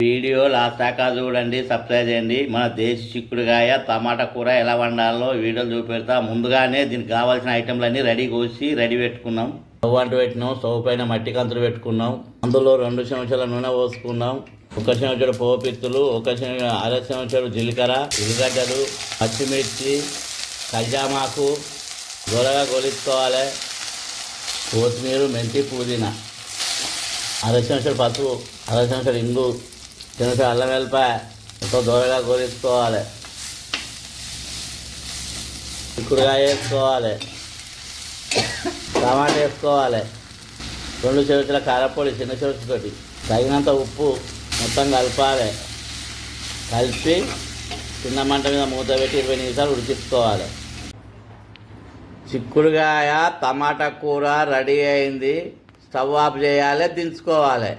Video last దాకా చూడండి, subscribe చేయండి. మన దేశీ చిక్కుడుకాయ టమాటా కూర ఎలా వండాలో వీడియోలు చూపెడతా. ముందుగానే దీనికి కావాల్సిన ఐటెంలన్నీ రెడీ కోసి రెడీ పెట్టుకున్నాం. స్టవ్ అంటు పెట్టినాం. స్టవ్ పైన మట్టి కంతులు పెట్టుకున్నాం. అందులో 2 చెంచాల నూనె పోసుకున్నాం. 1 చెంచాడు పోపిత్తులు, 1 చెంచాడు జీలకర్ర, ఉల్లిగడ్డలు, పచ్చిమిర్చి, కల్జామాకు దూరగా గొలుచుకోవాలి. కొత్తిమీర, మెంతి, పుదీనా, 1/2 చెంచాడు పసుపు, 1/2 చెంచాడు ఇంగు, చెంచా అల్లం వెల్లిపాయ ఎంతో దూరగా గోరించుకోవాలి. చిక్కుడుకాయ వేసుకోవాలి, టమాటా వేసుకోవాలి, 2 చెంచాల కారపొడి చిన్న చెంచాతోటి, తగినంత ఉప్పు మొత్తం కలపాలి. కలిపి చిన్న మంట మీద మూత పెట్టి 20 నిమిషాలు ఉడికించుకోవాలి. చిక్కుడుకాయ టమాటా కూర రెడీ అయింది. స్టవ్ ఆఫ్ చేయాలి, దించుకోవాలి.